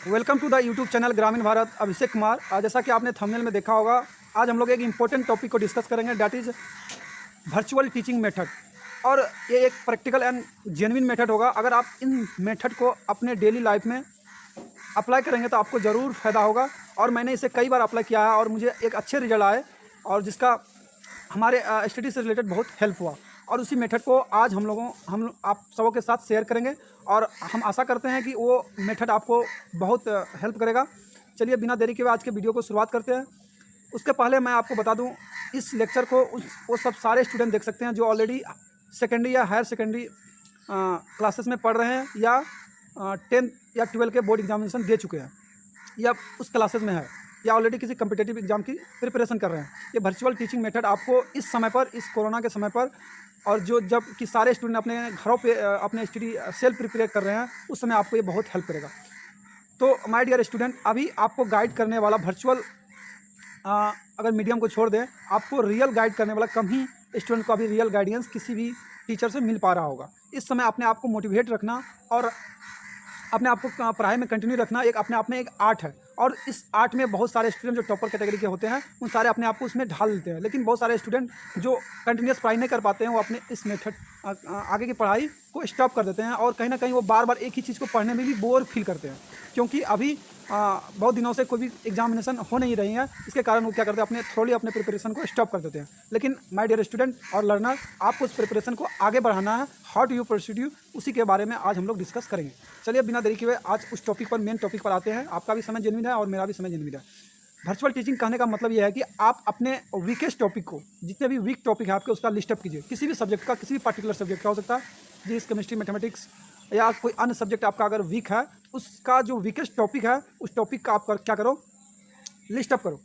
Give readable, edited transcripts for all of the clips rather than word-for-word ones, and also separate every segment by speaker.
Speaker 1: Welcome to the YouTube channel Gramin Bharat. Abhishek Kumar. जैसा कि आपने थंबनेल में देखा होगा, आज हम लोग एक इम्पोर्टेंट टॉपिक को डिस्कस करेंगे, that is virtual teaching method. और ये एक प्रैक्टिकल एंड जेन्युइन मेथड होगा। अगर आप इन मेथड को अपने डेली लाइफ में अप्लाई करेंगे तो आपको ज़रूर फ़ायदा होगा। और मैंने इसे कई बार अप्लाई किया है और मुझे एक अच्छे रिजल्ट आए, और जिसका हमारे स्टडी से रिलेटेड बहुत हेल्प हुआ। और उसी मेथड को आज हम आप सबों के साथ शेयर करेंगे, और हम आशा करते हैं कि वो मेथड आपको बहुत हेल्प करेगा। चलिए बिना देरी के आज के वीडियो को शुरुआत करते हैं। उसके पहले मैं आपको बता दूं, इस लेक्चर को वो सब सारे स्टूडेंट देख सकते हैं जो ऑलरेडी सेकेंडरी या हायर सेकेंडरी क्लासेस में पढ़ रहे हैं, या 10th या 12 के बोर्ड एग्जामिनेशन दे चुके हैं, या उस क्लासेस में है, या ऑलरेडी किसी कम्पिटेटिव एग्जाम की प्रिपरेशन कर रहे हैं। ये वर्चुअल टीचिंग मेथड आपको इस समय पर, इस कोरोना के समय पर, और जब कि सारे स्टूडेंट अपने घरों पे अपने स्टडी सेल्फ प्रिपेयर कर रहे हैं, उस समय आपको ये बहुत हेल्प करेगा। तो माय डियर स्टूडेंट, अभी आपको गाइड करने वाला वर्चुअल, अगर मीडियम को छोड़ दें, आपको रियल गाइड करने वाला कम ही स्टूडेंट को अभी रियल गाइडेंस किसी भी टीचर से मिल पा रहा होगा। इस समय अपने आप को मोटिवेट रखना और अपने आप को पढ़ाई में कंटिन्यू रखना एक अपने आप में एक आर्ट है। और इस आर्ट में बहुत सारे स्टूडेंट जो टॉपर कैटेगरी के होते हैं, उन सारे अपने आप को उसमें ढाल लेते हैं। लेकिन बहुत सारे स्टूडेंट जो कंटिन्यूस पढ़ाई नहीं कर पाते हैं, वो अपने इस मेथड आगे की पढ़ाई को स्टॉप कर देते हैं, और कहीं ना कहीं वो बार बार एक ही चीज़ को पढ़ने में भी बोर फील करते हैं। क्योंकि अभी बहुत दिनों से कोई भी एग्जामिनेशन हो नहीं रही है, इसके कारण वो क्या करते हैं, अपने थोड़ी अपने प्रिपरेशन को स्टॉप कर देते हैं। लेकिन माय डियर स्टूडेंट और लर्नर, आपको उस प्रिपरेशन को आगे बढ़ाना है। हाउ टू यू प्रोसीड, उसी के बारे में आज हम लोग डिस्कस करेंगे। चलिए बिना देरी किए आज उस टॉपिक पर, मेन टॉपिक पर आते हैं। आपका भी समय जेन्युइन है और मेरा भी समय जेन्युइन है। वर्चुअल टीचिंग कहने का मतलब यह है कि आप अपने वीकेस्ट टॉपिक को, जितने भी वीक टॉपिक है आपके, उसका लिस्ट अप कीजिए। किसी भी सब्जेक्ट का, किसी भी पर्टिकुलर सब्जेक्ट का हो सकता है, फिजिक्स, केमिस्ट्री, मैथमेटिक्स, या कोई अन्य सब्जेक्ट आपका अगर वीक है, उसका जो वीकेस्ट टॉपिक है, उस टॉपिक का आप क्या करो, लिस्ट अप करो।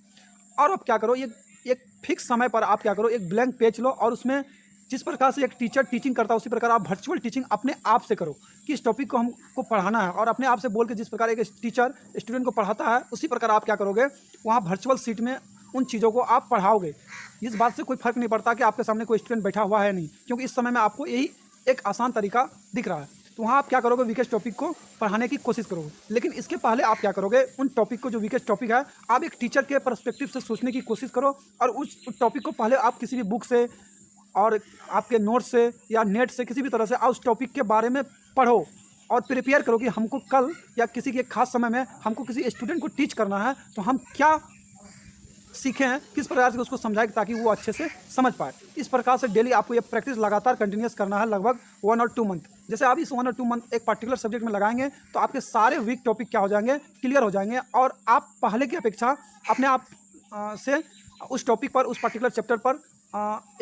Speaker 1: और आप क्या करो, ये एक फिक्स समय पर आप क्या करो, एक ब्लैंक पेज लो, और उसमें जिस प्रकार से एक टीचर टीचिंग करता है, उसी प्रकार आप वर्चुअल टीचिंग अपने आप से करो कि इस टॉपिक को हमको पढ़ाना है। और अपने आप से बोल के जिस प्रकार एक टीचर स्टूडेंट को पढ़ाता है, उसी प्रकार आप क्या करोगे, वहाँ वर्चुअल सीट में उन चीज़ों को आप पढ़ाओगे। इस बात से कोई फर्क नहीं पड़ता कि आपके सामने कोई स्टूडेंट बैठा हुआ है नहीं, क्योंकि इस समय में आपको यही एक आसान तरीका दिख रहा है। तो वहाँ आप क्या करोगे, वीकेस्ट टॉपिक को पढ़ाने की कोशिश करोगे। लेकिन इसके पहले आप क्या करोगे, उन टॉपिक को, जो वीकेस्ट टॉपिक है, आप एक टीचर के पर्सपेक्टिव से सोचने की कोशिश करो। और उस टॉपिक को पहले आप किसी भी बुक से, और आपके नोट से, या नेट से, किसी भी तरह से आप उस टॉपिक के बारे में पढ़ो और प्रिपेयर करो कि हमको कल या किसी के खास समय में हमको किसी स्टूडेंट को टीच करना है, तो हम क्या सीखे हैं, किस प्रकार से उसको समझाएं ताकि वो अच्छे से समझ पाए। इस प्रकार से डेली आपको ये प्रैक्टिस लगातार कंटिन्यूस करना है, लगभग 1 और 2 मंथ। जैसे आप इस 1 और 2 मंथ एक पर्टिकुलर सब्जेक्ट में लगाएंगे, तो आपके सारे वीक टॉपिक क्या हो जाएंगे, क्लियर हो जाएंगे, और आप पहले की अपेक्षा अपने आप से उस टॉपिक पर, उस पर्टिकुलर चैप्टर पर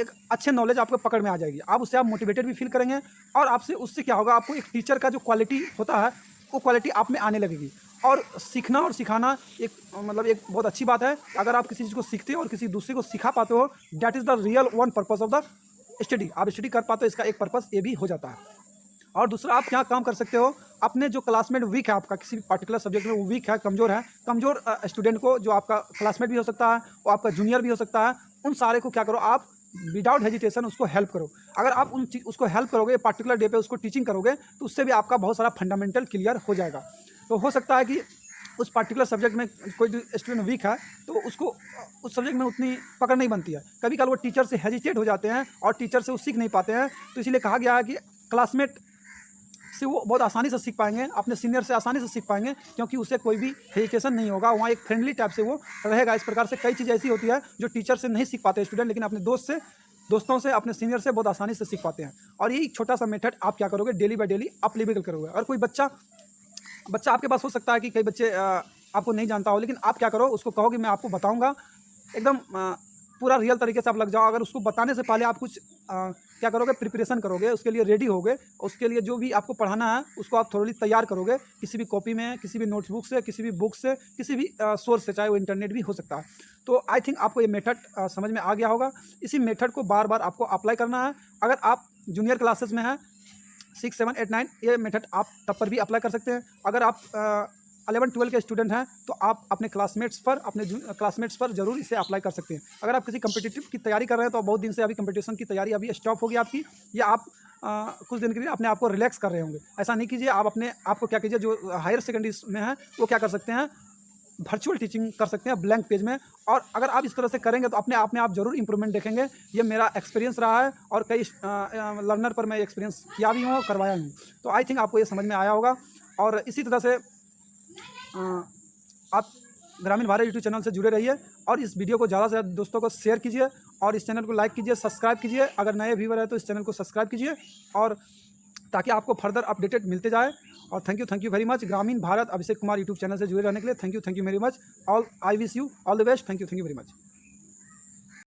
Speaker 1: एक अच्छे नॉलेज आपको पकड़ में आ जाएगी। आप उससे आप मोटिवेटेड भी फील करेंगे, और आपसे उससे क्या होगा, आपको एक टीचर का जो क्वालिटी होता है, वो क्वालिटी आप में आने लगेगी। और सीखना और सिखाना एक मतलब एक बहुत अच्छी बात है। अगर आप किसी चीज़ को सीखते हो और किसी दूसरे को सिखा पाते हो, that is the real one purpose of the study. आप स्टडी कर पाते हो, इसका एक पर्पस ये भी हो जाता है। और दूसरा, आप क्या काम कर सकते हो, अपने जो क्लासमेट वीक है, आपका किसी भी पर्टिकुलर सब्जेक्ट में वो वीक है, कमज़ोर स्टूडेंट को, जो आपका क्लासमेट भी हो सकता है, वो आपका जूनियर भी हो सकता है, उन सारे को क्या करो, आप विदाउट हेजिटेशन उसको हेल्प करो। अगर आप उसको हेल्प करोगे, पर्टिकुलर डे पे उसको टीचिंग करोगे, तो उससे भी आपका बहुत सारा फंडामेंटल क्लियर हो जाएगा। तो हो सकता है कि उस पर्टिकुलर सब्जेक्ट में कोई स्टूडेंट वीक है, तो उसको उस सब्जेक्ट में उतनी पकड़ नहीं बनती है। कभी कल वो टीचर से हेजिटेट हो जाते हैं और टीचर से वो सीख नहीं पाते हैं। तो इसीलिए कहा गया है कि क्लासमेट से वो बहुत आसानी से सीख पाएंगे, अपने सीनियर से आसानी से सीख पाएंगे, क्योंकि उसे कोई भी हेजिटेशन नहीं होगा, वहाँ एक फ्रेंडली टाइप से वो रहेगा। इस प्रकार से कई चीज़ ऐसी होती है जो टीचर से नहीं सीख पाते स्टूडेंट, लेकिन अपने दोस्तों से, अपने सीनियर से बहुत आसानी से सीख पाते हैं। और यही छोटा सा मेथड आप क्या करोगे, डेली बाय डेली अप्लीकेबल करोगे। और कोई बच्चा आपके पास हो सकता है कि कई बच्चे आपको नहीं जानता हो, लेकिन आप क्या करो, उसको कहो कि मैं आपको बताऊंगा, एकदम पूरा रियल तरीके से आप लग जाओ। अगर उसको बताने से पहले आप कुछ क्या करोगे, प्रिपरेशन करोगे, उसके लिए रेडी होगे, उसके लिए जो भी आपको पढ़ाना है उसको आप थोड़ी तैयार करोगे, किसी भी कॉपी में, किसी भी नोटबुक से, किसी भी बुक से, किसी भी सोर्स से, चाहे वो इंटरनेट भी हो सकता है। तो आई थिंक आपको ये मेथड समझ में आ गया होगा। इसी मेथड को बार बार आपको अप्लाई करना है। अगर आप जूनियर क्लासेस में हैं, 6, 7, 8, 9, ये मेथड आप तब पर भी अप्लाई कर सकते हैं। अगर आप 11, 12 के स्टूडेंट हैं, तो आप अपने क्लासमेट्स पर जरूर इसे अप्लाई कर सकते हैं। अगर आप किसी कम्पिटिटिव की तैयारी कर रहे हैं, तो बहुत दिन से अभी कंपटीशन की तैयारी अभी स्टॉप होगी आपकी, या आप कुछ दिन के लिए अपने आप को रिलैक्स कर रहे होंगे। ऐसा नहीं कीजिए। आप अपने आप को क्या कीजिए, जो हायर सेकेंडरी में है वो क्या कर सकते हैं, वर्चुअल टीचिंग कर सकते हैं ब्लैंक पेज में। और अगर आप इस तरह से करेंगे तो अपने आप में आप ज़रूर इंप्रूवमेंट देखेंगे। ये मेरा एक्सपीरियंस रहा है और कई लर्नर पर मैं एक्सपीरियंस किया भी हूँ और करवाया हूँ। तो आई थिंक आपको ये समझ में आया होगा। और इसी तरह से आप ग्रामीण भारत यूट्यूब चैनल से जुड़े रहिए और इस वीडियो को ज़्यादा से ज़्यादा दोस्तों को शेयर कीजिए और इस चैनल को लाइक कीजिए, सब्सक्राइब कीजिए। अगर नए व्यूवर है तो इस चैनल को सब्सक्राइब कीजिए और ताकि आपको फर्दर अपडेटेड मिलते जाए। और थैंक यू वेरी मच। ग्रामीण भारत अभिषेक कुमार यूट्यूब चैनल से जुड़े रहने के लिए thank you very much. All I wish you all the best. Thank you very much.